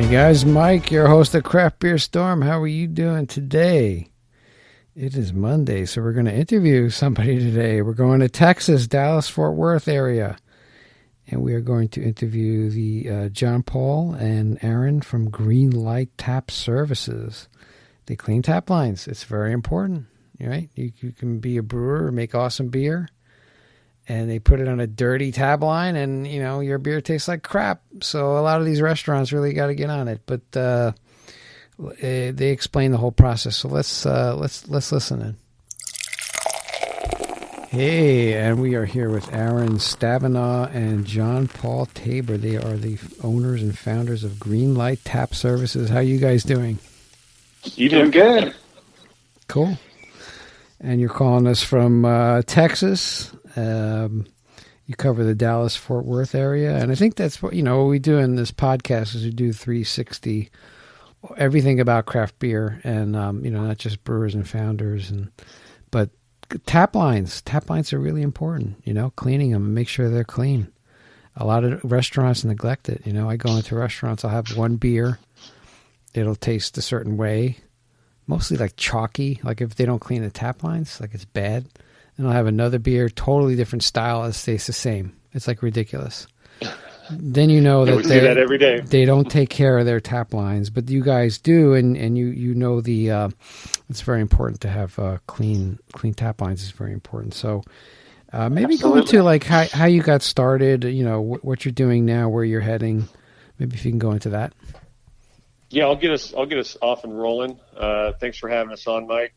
guys, Mike, your host of Craft Beer Storm. How are you doing today? It is Monday, so we're going to interview somebody today. We're going to Texas, Dallas-Fort Worth area, and we are going to interview the John Paul and Aaron from Greenlight Tap Services. They clean tap lines. It's very important, right? You can be a brewer, make awesome beer, and they put it on a dirty tab line, and your beer tastes like crap. So a lot of these restaurants really got to get on it. But they explain the whole process. So let's listen in. Hey, and we are here with Aaron Stabenow and John Paul Tabor. They are the owners and founders of Greenlight Tap Services. How are you guys doing? You doing good? Cool. And you're calling us from Texas. You cover the Dallas-Fort Worth area, and I think that's what we do in this podcast is we do 360, everything about craft beer, and not just brewers and founders, but tap lines. Tap lines are really important. Cleaning them and make sure they're clean. A lot of restaurants neglect it. I go into restaurants, I'll have one beer, it'll taste a certain way, mostly like chalky. Like if they don't clean the tap lines, like it's bad. And I'll have another beer, totally different style, it tastes the same. It's like ridiculous. Then that we do that every day. They don't take care of their tap lines, but you guys do, and you know it's very important to have clean tap lines is very important. So maybe go into like how you got started, what you're doing now, where you're heading. Maybe if you can go into that. Yeah, I'll get us off and rolling. Thanks for having us on, Mike.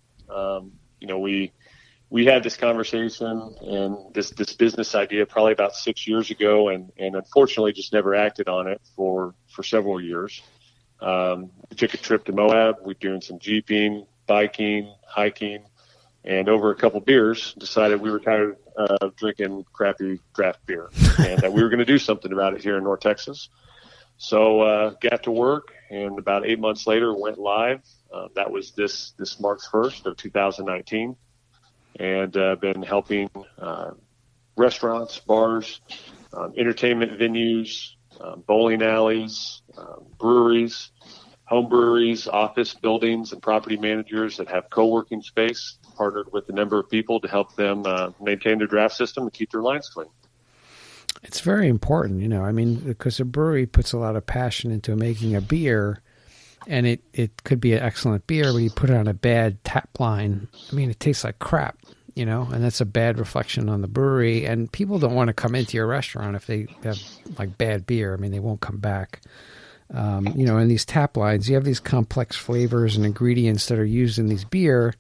We had this conversation and this business idea probably about 6 years ago, and unfortunately just never acted on it for several years. We took a trip to Moab. We were doing some jeeping, biking, hiking, and over a couple beers decided we were tired of drinking crappy draft beer and that we were going to do something about it here in North Texas. So got to work, and about 8 months later went live. That was this March 1st of 2019. And been helping restaurants, bars, entertainment venues, bowling alleys, breweries, home breweries, office buildings, and property managers that have co-working space, partnered with a number of people to help them maintain their draft system and keep their lines clean. It's very important, because a brewery puts a lot of passion into making a beer. And it could be an excellent beer, but you put it on a bad tap line. It tastes like crap, and that's a bad reflection on the brewery. And people don't want to come into your restaurant if they have like bad beer. They won't come back. In these tap lines, you have these complex flavors and ingredients that are used in these beer,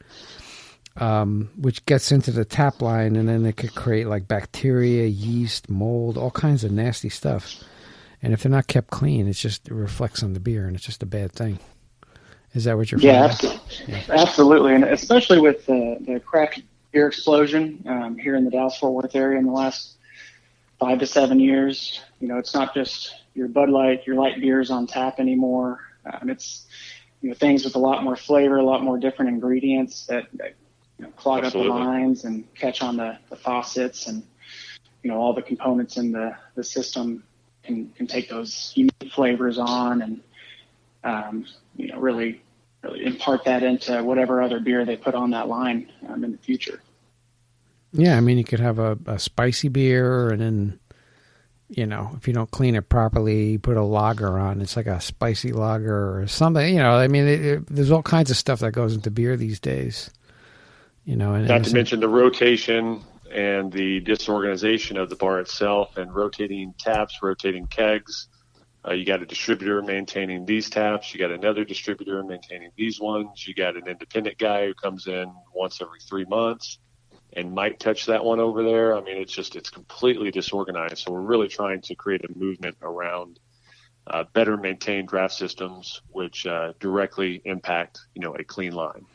which gets into the tap line, and then it could create like bacteria, yeast, mold, all kinds of nasty stuff. And if they're not kept clean, it reflects on the beer, and it's just a bad thing. Is that what you're finding? Yeah, absolutely. And especially with the craft beer explosion here in the Dallas-Fort Worth area in the last 5 to 7 years, it's not just your Bud Light, your light beers on tap anymore. It's things with a lot more flavor, a lot more different ingredients that clog Absolutely. up the lines and catch on the faucets, and all the components in the system can take those unique flavors on and, really impart that into whatever other beer they put on that line in the future. Yeah, you could have a spicy beer, and then, if you don't clean it properly, you put a lager on. It's like a spicy lager or something. There's all kinds of stuff that goes into beer these days. And not to mention the rotation and the disorganization of the bar itself, and rotating taps, rotating kegs. You got a distributor maintaining these taps. You got another distributor maintaining these ones. You got an independent guy who comes in once every 3 months and might touch that one over there. It's completely disorganized. So we're really trying to create a movement around better maintained draft systems, which directly impact, a clean line.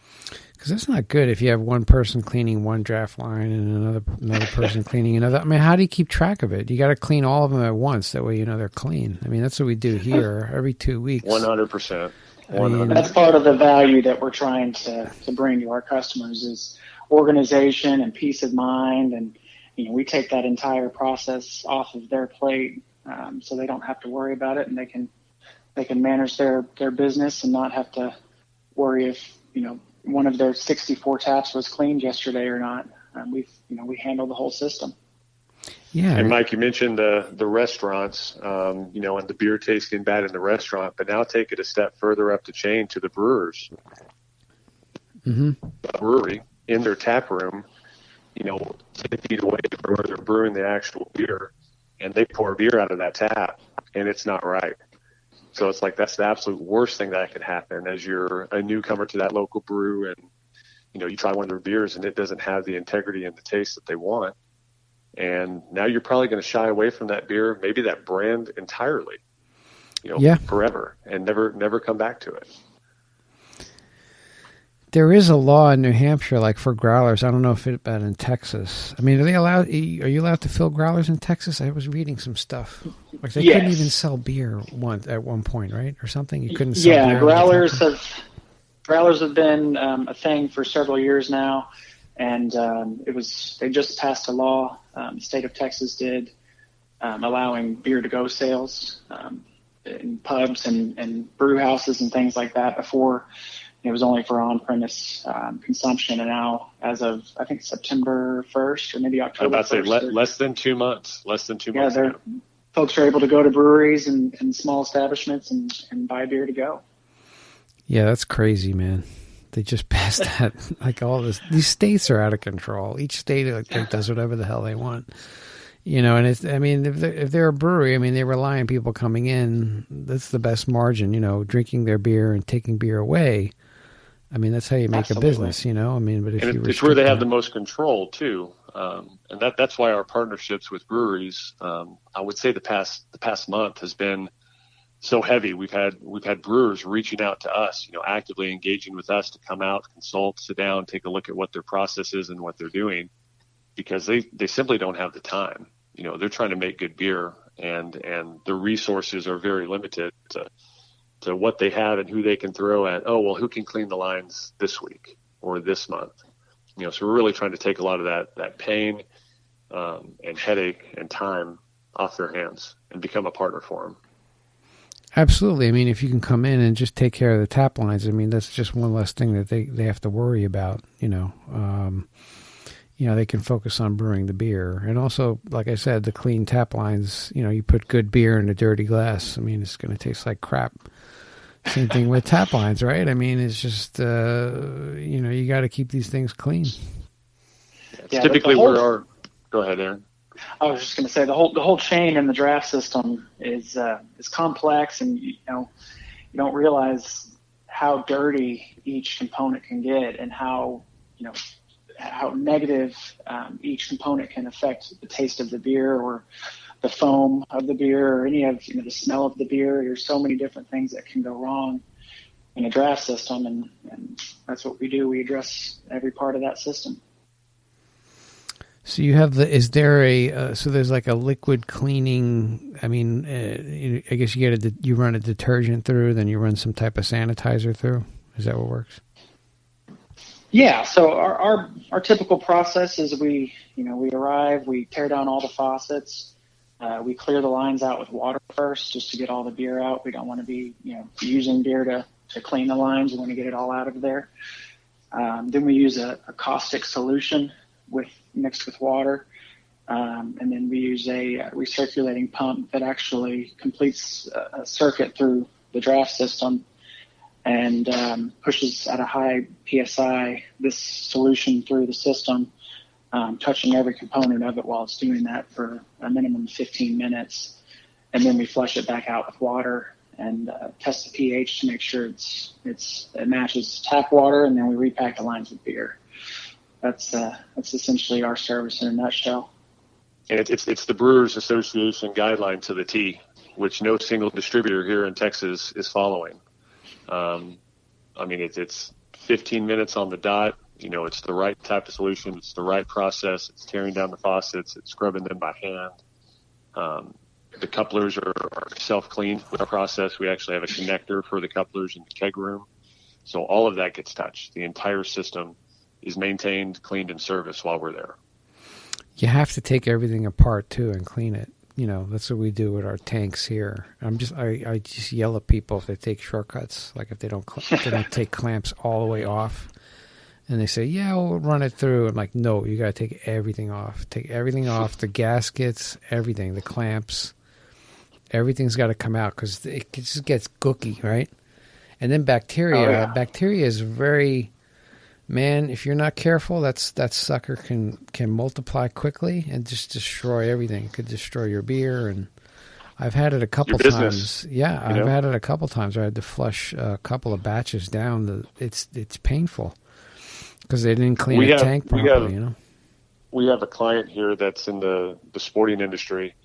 Because that's not good if you have one person cleaning one draft line and another person cleaning another. How do you keep track of it? You got to clean all of them at once. That way they're clean. That's what we do here every 2 weeks. 100%. That's part of the value that we're trying to bring to our customers is organization and peace of mind. And, we take that entire process off of their plate so they don't have to worry about it, and they can manage their business and not have to worry if, one of their 64 taps was cleaned yesterday or not. We handle the whole system. Yeah. And Mike, you mentioned the restaurants, and the beer tasting bad in the restaurant, but now take it a step further up the chain to the brewers. Mm-hmm. A brewery in their tap room, 10 feet away from where they're brewing the actual beer, and they pour beer out of that tap, and it's not right. So it's like that's the absolute worst thing that could happen as you're a newcomer to that local brew, and you try one of their beers and it doesn't have the integrity and the taste that they want. And now you're probably going to shy away from that beer, maybe that brand entirely, forever, and never come back to it. There is a law in New Hampshire, like for growlers. I don't know if it's bad in Texas. I mean, are you allowed to fill growlers in Texas? I was reading some stuff. Like they couldn't even sell beer at one point, right? Or something. You couldn't sell beer. Yeah, growlers have been a thing for several years now. And they just passed a law, the state of Texas did, allowing beer to go sales in pubs and brew houses and things like that. Before, it was only for on-premise consumption. And now, as of, I think, September 1st or maybe October 1st. I'm about to say less than 2 months. Yeah, folks are able to go to breweries and small establishments and buy beer to go. Yeah, that's crazy, man. They just passed that. Like all this, these states are out of control. Each state does whatever the hell they want, And if they're a brewery, they rely on people coming in. That's the best margin, drinking their beer and taking beer away. That's how you make a business, But it's where they have the most control too, and that's why our partnerships with breweries, I would say the past month has been so heavy. We've had brewers reaching out to us, actively engaging with us to come out, consult, sit down, take a look at what their process is and what they're doing, because they simply don't have the time. They're trying to make good beer, and the resources are very limited to what they have and who they can throw at. Oh, well, who can clean the lines this week or this month? So we're really trying to take a lot of that pain and headache and time off their hands and become a partner for them. Absolutely. If you can come in and just take care of the tap lines, that's just one less thing that they have to worry about, they can focus on brewing the beer. And also, like I said, the clean tap lines, you put good beer in a dirty glass. It's going to taste like crap. Same thing with tap lines, right? It's just, you got to keep these things clean. It's typically go ahead, Aaron. I was just going to say the whole chain in the draft system is complex, and you don't realize how dirty each component can get, and how negative each component can affect the taste of the beer, or the foam of the beer, or any of the smell of the beer. There's so many different things that can go wrong in a draft system, and that's what we do. We address every part of that system. So you have so there's like a liquid cleaning. I guess you run a detergent through, then you run some type of sanitizer through. Is that what works? Yeah. So our typical process is we arrive, we tear down all the faucets, we clear the lines out with water first, just to get all the beer out. We don't want to be using beer to clean the lines. We want to get it all out of there. Then we use a caustic solution mixed with water, and then we use a recirculating pump that actually completes a circuit through the draft system and pushes at a high PSI this solution through the system, touching every component of it while it's doing that for a minimum of 15 minutes. And then we flush it back out with water and test the pH to make sure it matches tap water, and then we repack the lines with beer. That's essentially our service in a nutshell. And it's the Brewers Association guideline to the T, which no single distributor here in Texas is following. It's 15 minutes on the dot. It's the right type of solution. It's the right process. It's tearing down the faucets. It's scrubbing them by hand. The couplers are self-cleaned with our process. We actually have a connector for the couplers in the keg room. So all of that gets touched. The entire system is maintained, cleaned, and serviced while we're there. You have to take everything apart too and clean it, that's what we do with our tanks here. I just yell at people if they take shortcuts, like if they don't take clamps all the way off, and they say, yeah, we'll run it through. I'm like, no, you got to take everything off. Take everything off, the gaskets, everything, the clamps, everything's got to come out because it just gets gooky, right? And then bacteria is very, man, if you're not careful, that sucker can multiply quickly and just destroy everything. It could destroy your beer. And I've had it a couple times. Yeah, I've had it a couple times where I had to flush a couple of batches down. It's painful because they didn't clean the tank properly, We have a client here that's in the sporting industry,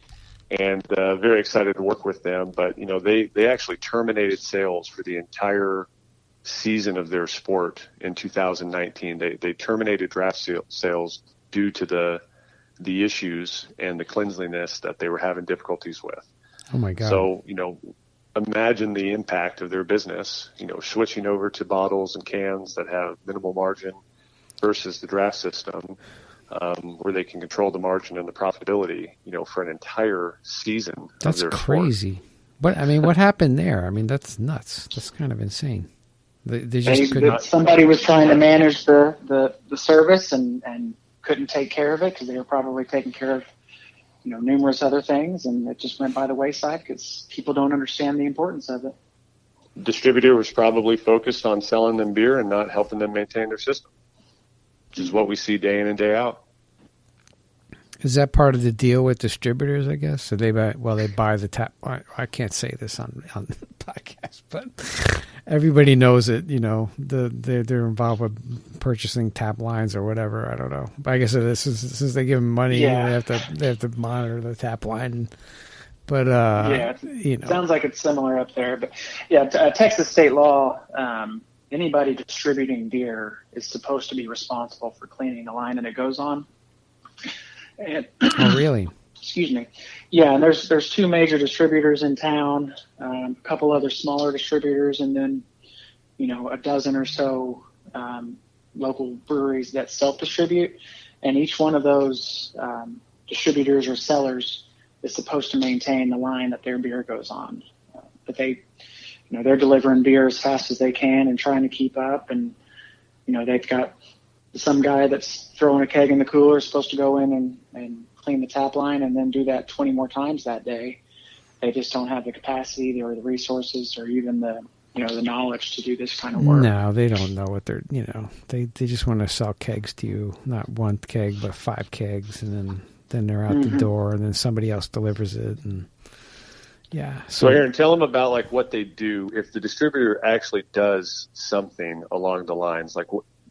and very excited to work with them. But, they actually terminated sales for the entire season of their sport in 2019. They terminated draft sales due to the issues and the cleanliness that they were having difficulties with. Oh my God. So, imagine the impact of their business, switching over to bottles and cans that have minimal margin versus the draft system, where they can control the margin and the profitability, for an entire season. That's of their crazy. Sport. What happened there? That's nuts. That's kind of insane. They just couldn't. Somebody was trying to manage the service and couldn't take care of it because they were probably taking care of numerous other things, and it just went by the wayside because people don't understand the importance of it. Distributor was probably focused on selling them beer and not helping them maintain their system, which is what we see day in and day out. Is that part of the deal with distributors, I guess? So they buy the tap. I can't say this on the podcast, but everybody knows it. They're involved with purchasing tap lines or whatever. I don't know, but I guess since they give them money, they have to monitor the tap line. But it sounds like it's similar up there. But Texas state law, anybody distributing beer is supposed to be responsible for cleaning the line that it goes on. And, oh, really? Excuse me. Yeah, and there's two major distributors in town, a couple other smaller distributors, and then a dozen or so local breweries that self-distribute. And each one of those distributors or sellers is supposed to maintain the line that their beer goes on. But they're delivering beer as fast as they can and trying to keep up. And they've got some guy that's throwing a keg in the cooler is supposed to go in and clean the tap line and then do that 20 more times that day. They just don't have the capacity or the resources or even the knowledge to do this kind of work. No, they don't know what they're, they just want to sell kegs to you, not one keg, but 5 kegs. And then they're out the door and then somebody else delivers it. And yeah. So Aaron, tell them about what they do. If the distributor actually does something along the lines,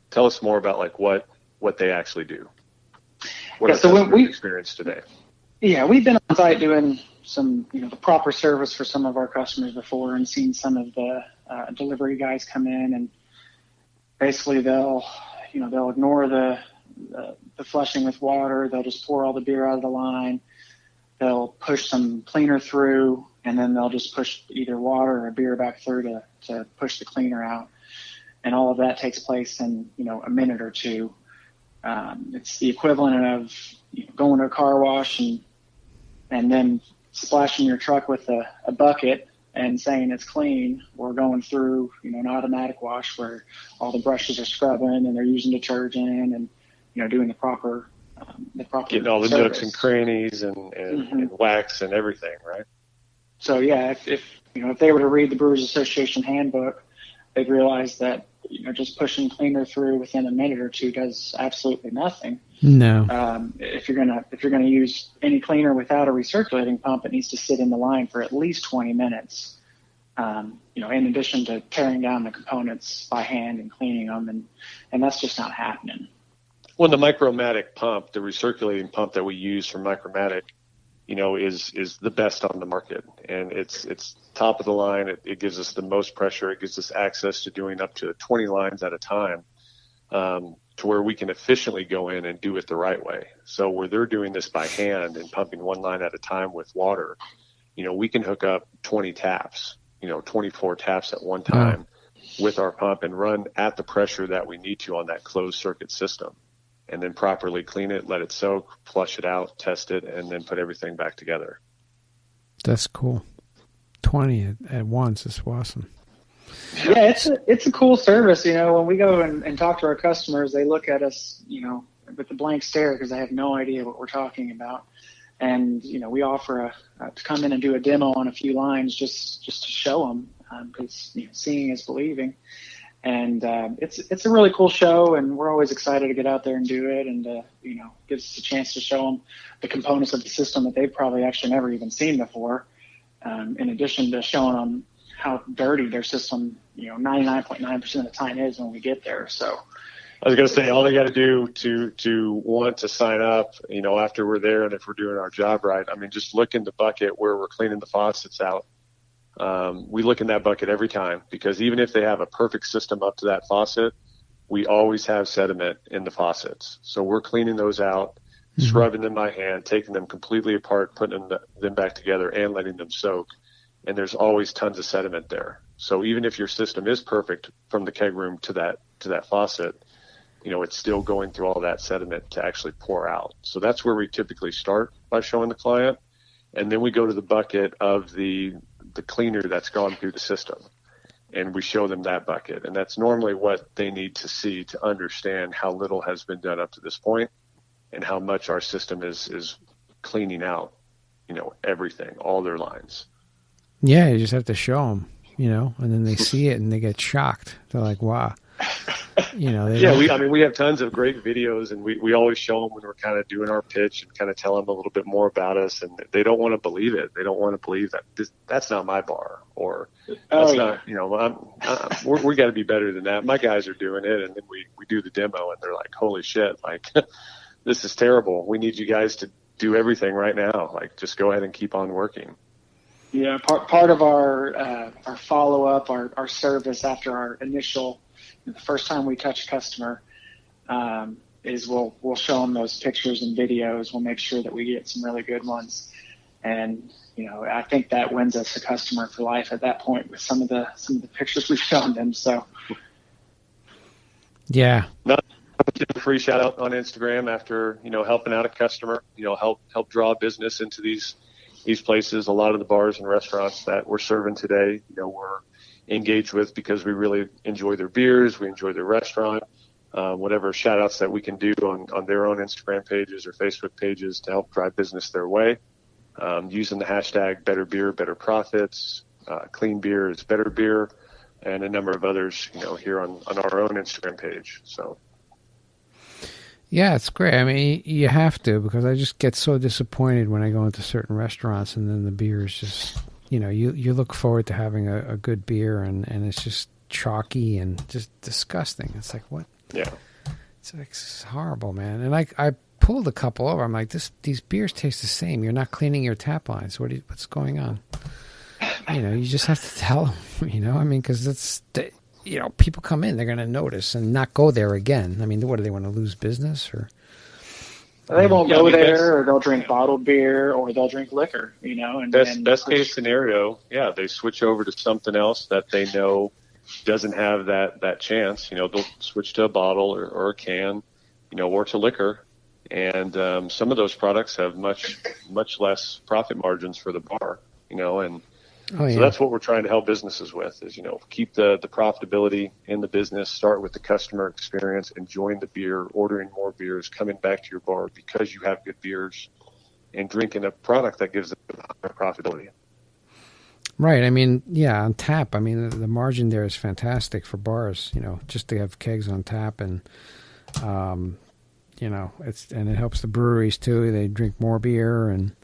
tell us more about what they actually do. What we experienced today? Yeah, we've been on site doing some, the proper service for some of our customers before, and seen some of the delivery guys come in, and basically they'll ignore the flushing with water. They'll just pour all the beer out of the line. They'll push some cleaner through, and then they'll just push either water or beer back through to push the cleaner out. And all of that takes place in, a minute or two. It's the equivalent of going to a car wash and then splashing your truck with a bucket and saying it's clean, or going through, an automatic wash where all the brushes are scrubbing and they're using detergent and, doing the proper getting all the service. nooks and crannies and wax and everything, right? So if they were to read the Brewers Association handbook, they'd realize that just pushing cleaner through within a minute or two does absolutely nothing. No. If you're gonna use any cleaner without a recirculating pump, it needs to sit in the line for at least 20 minutes. In addition to tearing down the components by hand and cleaning them, and that's just not happening. Well, the Micromatic pump, the recirculating pump that we use for Micromatic, is the best on the market, and it's top of the line. It gives us the most pressure. It gives us access to doing up to 20 lines at a time, to where we can efficiently go in and do it the right way. So where they're doing this by hand and pumping one line at a time with water, we can hook up 20 taps, 24 taps at one time with our pump and run at the pressure that we need to on that closed circuit system, and then properly clean it, let it soak, flush it out, test it, and then put everything back together. That's cool. 20 at once is awesome. Yeah, it's a cool service. When we go and talk to our customers, they look at us, with a blank stare because they have no idea what we're talking about. And, we offer to come in and do a demo on a few lines just to show them, because seeing is believing. And it's a really cool show, and we're always excited to get out there and do it, and gives us a chance to show them the components of the system that they've probably actually never even seen before. In addition to showing them how dirty their system, 99.9% of the time is when we get there. So I was going to say, all they got to do to want to sign up, after we're there, and if we're doing our job right, I mean, just look in the bucket where we're cleaning the faucets out. We look in that bucket every time, because even if they have a perfect system up to that faucet, we always have sediment in the faucets. So we're cleaning those out, scrubbing them by hand, taking them completely apart, putting them back together, and letting them soak. And there's always tons of sediment there. So even if your system is perfect from the keg room to that faucet, it's still going through all that sediment to actually pour out. So that's where we typically start by showing the client. And then we go to the bucket of the cleaner that's gone through the system, and we show them that bucket. And that's normally what they need to see to understand how little has been done up to this point and how much our system is cleaning out, everything, all their lines. Yeah, you just have to show them, and then they see it and they get shocked. They're like, wow. We have tons of great videos, and we always show them when we're kind of doing our pitch and kind of tell them a little bit more about us, and they don't want to believe it. They don't want to believe that that's not my bar, or that's not, we got to be better than that. My guys are doing it, and then we do the demo, and they're like, holy shit, like, this is terrible. We need you guys to do everything right now. Like, just go ahead and keep on working. Yeah, part of our follow-up, our service after our initial, the first time we touch a customer, is we'll show them those pictures and videos. We'll make sure that we get some really good ones. And, I think that wins us a customer for life at that point with some of the pictures we've shown them. So, yeah. A free shout out on Instagram after, helping out a customer, help draw business into these places. A lot of the bars and restaurants that we're serving today, we're engaged with because we really enjoy their beers, we enjoy their restaurant, whatever shout outs that we can do on their own Instagram pages or Facebook pages to help drive business their way, using the hashtag better beer, better profits, clean beer is better beer, and a number of others, here on our own Instagram page. So. Yeah, it's great. I mean, you have to, because I just get so disappointed when I go into certain restaurants and then the beer is just, you look forward to having a good beer and it's just chalky and just disgusting. It's like, what? Yeah. It's horrible, man. And I pulled a couple over. I'm like, these beers taste the same. You're not cleaning your tap lines. What's going on? You just have to tell them, because it's... people come in, they're going to notice and not go there again. I mean, what do they want to lose business or? They won't go there, or they'll drink bottled beer, or they'll drink liquor. And best case scenario, they switch over to something else that they know doesn't have that chance. They'll switch to a bottle or a can, or to liquor, and some of those products have much less profit margins for the bar. And. Oh, yeah. So that's what we're trying to help businesses with is, keep the profitability in the business, start with the customer experience, enjoying the beer, ordering more beers, coming back to your bar because you have good beers, and drinking a product that gives them higher profitability. Right. I mean, yeah, on tap, I mean, the margin there is fantastic for bars, just to have kegs on tap and, it helps the breweries too. They drink more beer, and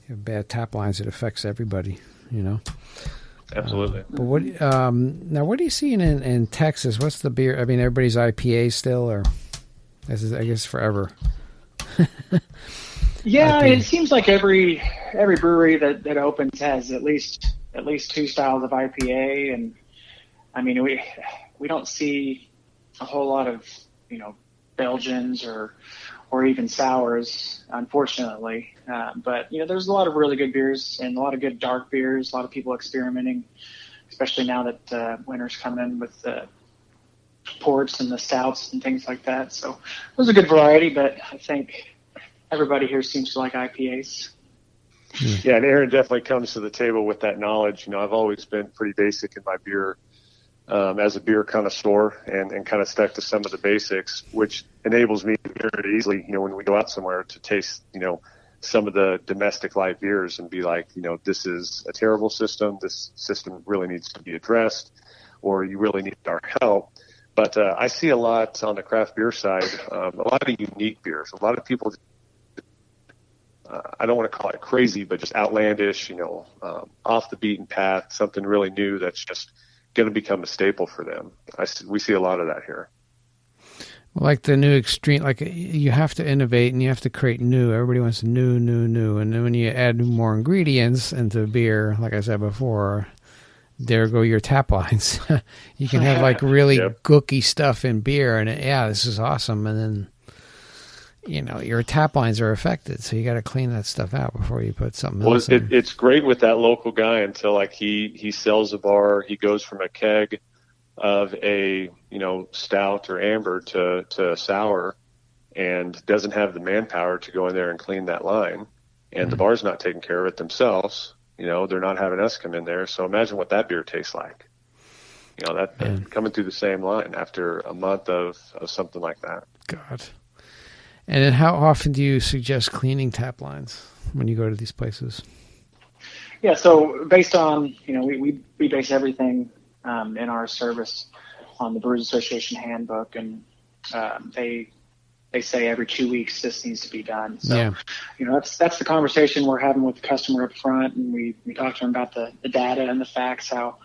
you have bad tap lines. It affects everybody. Absolutely. But what now? What are you seeing in Texas? What's the beer? I mean, everybody's IPA still, or this is, I guess, forever. Yeah, it seems like every brewery that opens has at least two styles of IPA, and I mean we don't see a whole lot of Belgians or even sours, unfortunately. But, there's a lot of really good beers and a lot of good dark beers, a lot of people experimenting, especially now that winter's coming with the ports and the stouts and things like that. So there's a good variety, but I think everybody here seems to like IPAs. Yeah, and Aaron definitely comes to the table with that knowledge. I've always been pretty basic in my beer as a beer connoisseur and kind of stuck to some of the basics, which enables me very easily, when we go out somewhere to taste, some of the domestic light beers and be like, this is a terrible system. This system really needs to be addressed, or you really need our help. But I see a lot on the craft beer side, a lot of unique beers. A lot of people, I don't want to call it crazy, but just outlandish, off the beaten path, something really new that's just going to become a staple for them. We see a lot of that here. Like the new extreme, like you have to innovate and you have to create new. Everybody wants new. And then when you add more ingredients into beer, like I said before, there go your tap lines. You can have like really gooky stuff in beer and this is awesome. And then, your tap lines are affected. So you got to clean that stuff out before you put something else in. It's great with that local guy until like he sells a bar. He goes from a keg of a, stout or amber to sour and doesn't have the manpower to go in there and clean that line. And the bar's not taking care of it themselves. They're not having us come in there. So imagine what that beer tastes like. That coming through the same line after a month of something like that. God. And then how often do you suggest cleaning tap lines when you go to these places? Yeah, so based on, we base everything in our service on the Brewers Association handbook, and they say every 2 weeks this needs to be done. So, that's the conversation we're having with the customer up front, and we talk to them about the data and the facts, how,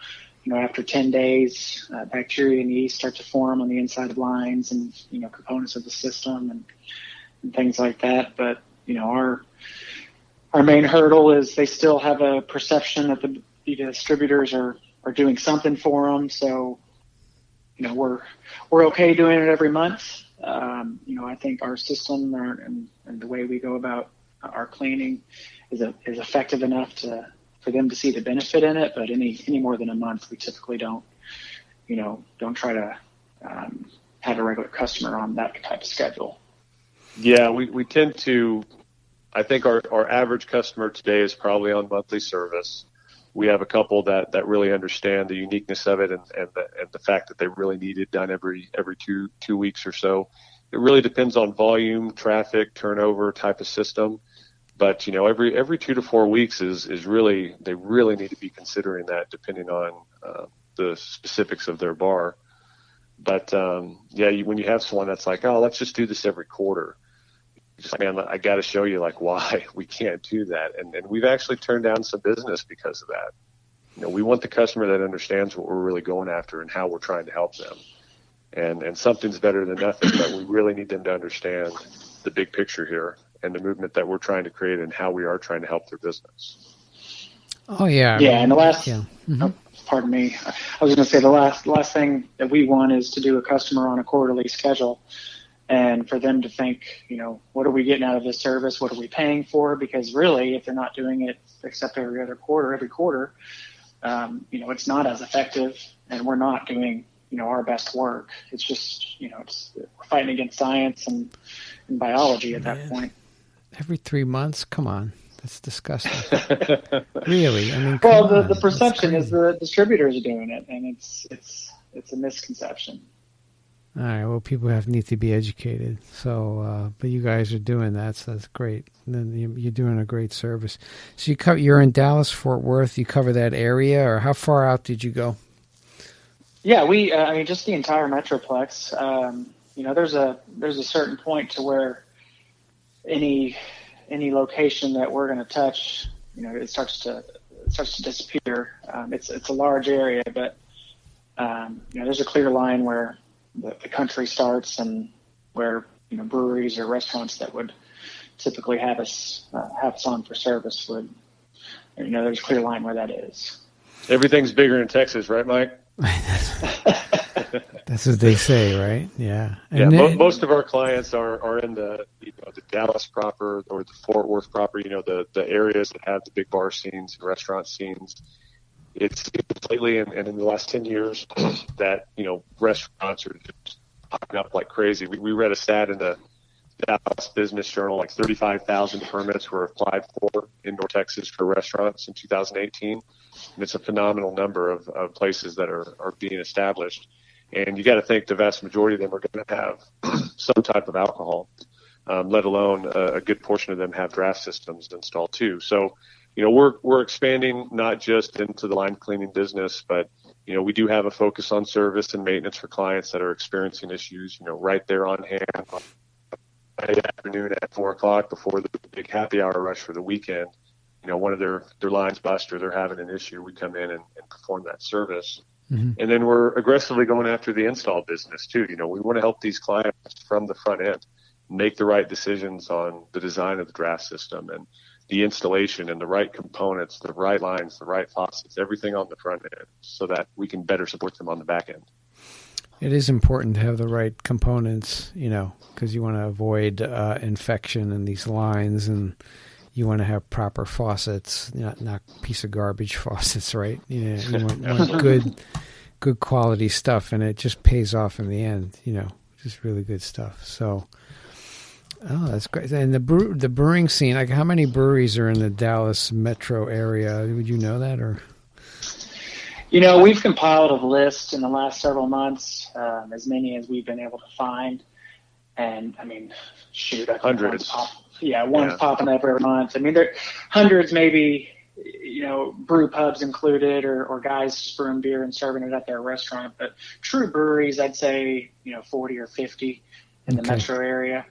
after 10 days, bacteria and yeast start to form on the inside of lines and, components of the system and things like that. But, our main hurdle is they still have a perception that the distributors are doing something for them. So, we're okay doing it every month. I think our system and the way we go about our cleaning is effective enough for them to see the benefit in it. But any more than a month, we typically don't try to have a regular customer on that type of schedule. Yeah, we tend to, I think our average customer today is probably on monthly service. We have a couple that really understand the uniqueness of it and the fact that they really need it done every two weeks or so. It really depends on volume, traffic, turnover type of system. But, every 2 to 4 weeks is really, they really need to be considering that depending on the specifics of their bar. But, when you have someone that's like, oh, let's just do this every quarter. Just, man, I got to show you like why we can't do that. And we've actually turned down some business because of that. We want the customer that understands what we're really going after and how we're trying to help them. And something's better than nothing, but we really need them to understand the big picture here and the movement that we're trying to create and how we are trying to help their business. Oh, yeah. And the last, pardon me, I was going to say the last thing that we want is to do a customer on a quarterly schedule. And for them to think, what are we getting out of this service? What are we paying for? Because really, if they're not doing it except every quarter, it's not as effective, and we're not doing, our best work. It's just, we're fighting against science and biology at that point. Every 3 months? Come on. That's disgusting. Really? I mean, well, the perception is the distributors are doing it, and it's a misconception. All right. Well, people need to be educated. So, but you guys are doing that, so that's great. And then you're doing a great service. So you're in Dallas, Fort Worth. You cover that area, or how far out did you go? Yeah, just the entire metroplex. There's a certain point to where any location that we're going to touch, it starts to disappear. It's a large area, but there's a clear line where the country starts and where breweries or restaurants that would typically have us on for service would. There's a clear line where that is. Everything's bigger in Texas, right, Mike? That's what they say, right? Yeah. And most of our clients are in the the Dallas proper or the Fort Worth proper. The areas that have the big bar scenes and restaurant scenes. It's lately and in the last 10 years that restaurants are just popping up like crazy. We read a stat in the Dallas Business Journal, like 35,000 permits were applied for in North Texas for restaurants in 2018. And it's a phenomenal number of places that are being established. And you got to think the vast majority of them are going to have some type of alcohol, let alone a good portion of them have draft systems installed too. So, we're expanding not just into the line cleaning business, but, we do have a focus on service and maintenance for clients that are experiencing issues, right there on hand Friday afternoon at 4:00 before the big happy hour rush for the weekend. One of their lines bust or they're having an issue, we come in and perform that service. Mm-hmm. And then we're aggressively going after the install business too. We want to help these clients from the front end make the right decisions on the design of the draft system and the installation and the right components, the right lines, the right faucets, everything on the front end so that we can better support them on the back end. It is important to have the right components, because you want to avoid infection in these lines, and you want to have proper faucets, not piece of garbage faucets, right? You want good quality stuff, and it just pays off in the end, just really good stuff. So, that's great. And the brewing scene, like how many breweries are in the Dallas metro area? Would you know that, or? We've compiled a list in the last several months, as many as we've been able to find. And I mean, shoot, I think hundreds. One's popping up every month. I mean, there hundreds, maybe, brew pubs included, or guys brewing beer and serving it at their restaurant. But true breweries, I'd say, 40 or 50 in the metro area.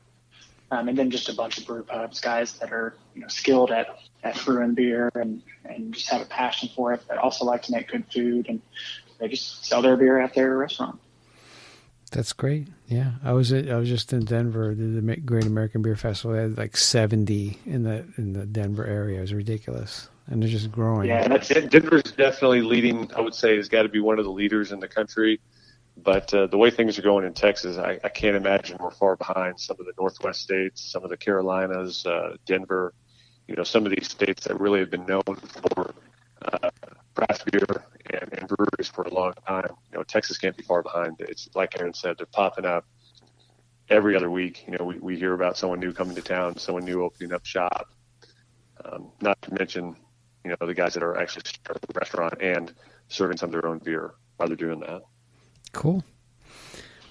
And then just a bunch of brew pubs, guys that are, skilled at brewing beer and just have a passion for it, but also like to make good food, and they just sell their beer at their restaurant. That's great. Yeah, I was just in Denver, the Great American Beer Festival. They had like 70 in the Denver area. It was ridiculous, and they're just growing. Yeah, Denver's definitely leading. I would say has got to be one of the leaders in the country. But the way things are going in Texas, I can't imagine we're far behind some of the Northwest states, some of the Carolinas, Denver, some of these states that really have been known for craft beer and breweries for a long time. Texas can't be far behind. It's like Aaron said, they're popping up every other week. We hear about someone new coming to town, someone new opening up shop. Not to mention, the guys that are actually starting the restaurant and serving some of their own beer while they're doing that. Cool.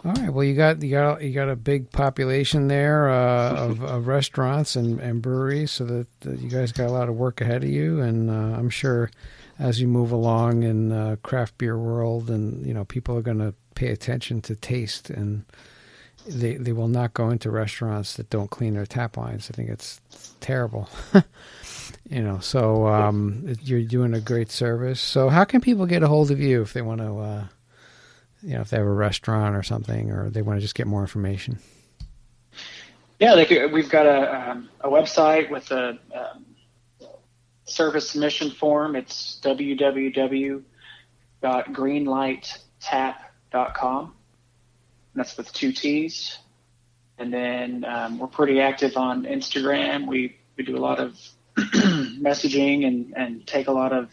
All right. Well, you got a big population there of restaurants and breweries, so that you guys got a lot of work ahead of you. And I'm sure as you move along in craft beer world, and people are going to pay attention to taste, and they will not go into restaurants that don't clean their tap lines. I think it's terrible. So you're doing a great service. So how can people get a hold of you if they want to? If they have a restaurant or something, or they want to just get more information. Yeah, we've got a website with a service submission form. It's www.greenlighttap.com. That's with 2 T's. And then we're pretty active on Instagram. We do a lot of messaging and take a lot of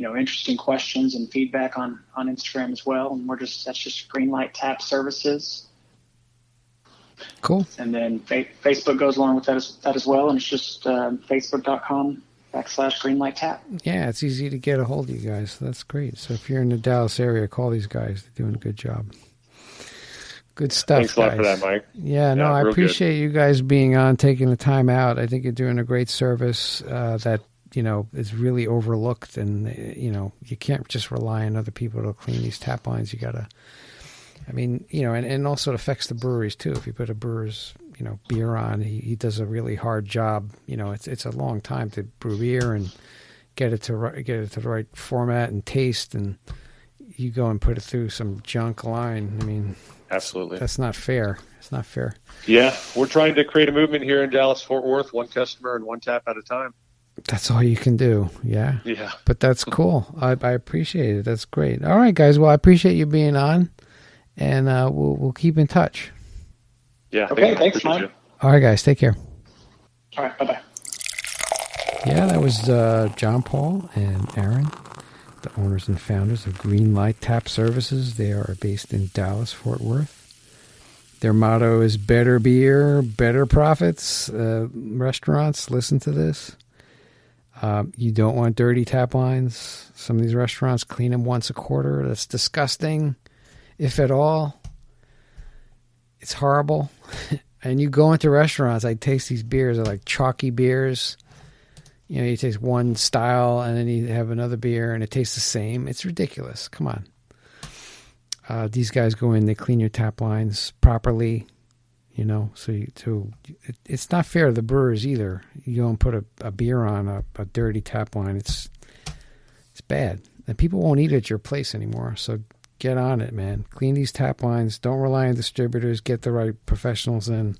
interesting questions and feedback on Instagram as well. And that's just Greenlight Tap Services. Cool. And then Facebook goes along with that as well. And it's just facebook.com/Greenlight Tap. Yeah, it's easy to get a hold of you guys. So that's great. So if you're in the Dallas area, call these guys. They're doing a good job. Good stuff. Thanks a lot for that, Mike. Yeah, no, I appreciate you guys being on, taking the time out. I think you're doing a great service that is really overlooked, and you can't just rely on other people to clean these tap lines. You gotta, and also it affects the breweries too. If you put a brewer's, beer on, he does a really hard job. It's a long time to brew beer and get it to the right format and taste, and you go and put it through some junk line. Absolutely, that's not fair. It's not fair. Yeah, we're trying to create a movement here in Dallas Fort Worth, one customer and one tap at a time. That's all you can do. Yeah. Yeah. But that's cool. I appreciate it. That's great. All right, guys. Well, I appreciate you being on, and we'll keep in touch. Yeah. Okay. Thanks, Mike. All right, guys. Take care. All right. Bye-bye. Yeah, that was John Paul and Aaron, the owners and founders of Greenlight Tap Services. They are based in Dallas, Fort Worth. Their motto is better beer, better profits. Restaurants, listen to this. You don't want dirty tap lines. Some of these restaurants clean them once a quarter. That's disgusting, if at all. It's horrible. And you go into restaurants, I taste these beers. They're like chalky beers. You know, you taste one style and then you have another beer and it tastes the same. It's ridiculous. Come on. These guys go in, they clean your tap lines properly, you know, it's not fair to the brewers either. You don't put a beer on a dirty tap line. It's bad. And people won't eat at your place anymore. So get on it, man. Clean these tap lines. Don't rely on distributors. Get the right professionals in.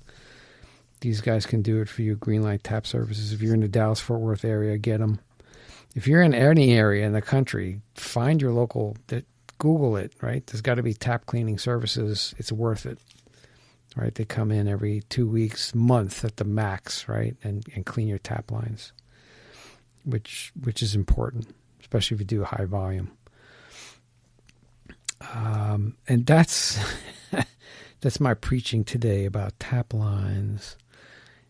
These guys can do it for you. Greenlight Tap Services. If you're in the Dallas-Fort Worth area, get them. If you're in any area in the country, find your local, Google it, right? There's got to be tap cleaning services. It's worth it, right? They come in every 2 weeks, month at the max, right? And clean your tap lines, which is important, especially if you do high volume. And that's my preaching today about tap lines.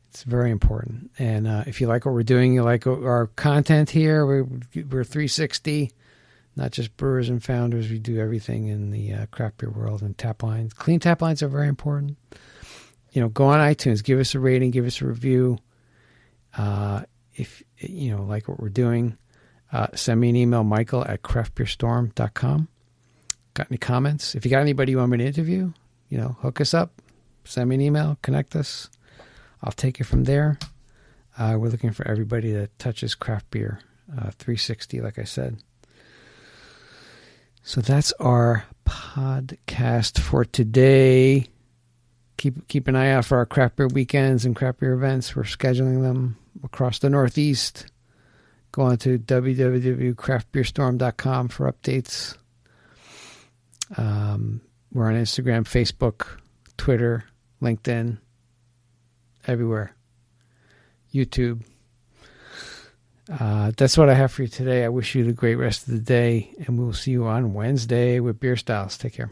It's very important. And if you like what we're doing, you like our content here, we're 360, not just brewers and founders. We do everything in the craft beer world, and tap lines. Clean tap lines are very important. You know, go on iTunes, give us a rating, give us a review. If you know, like what we're doing, send me an email, michael@craftbeerstorm.com. Got any comments? If you got anybody you want me to interview, you know, hook us up, send me an email, connect us. I'll take it from there. We're looking for everybody that touches craft beer, 360, like I said. So that's our podcast for today. Keep an eye out for our craft beer weekends and craft beer events. We're scheduling them across the Northeast. Go on to www.craftbeerstorm.com for updates. We're on Instagram, Facebook, Twitter, LinkedIn, everywhere. YouTube. That's what I have for you today. I wish you the great rest of the day, and we'll see you on Wednesday with Beer Styles. Take care.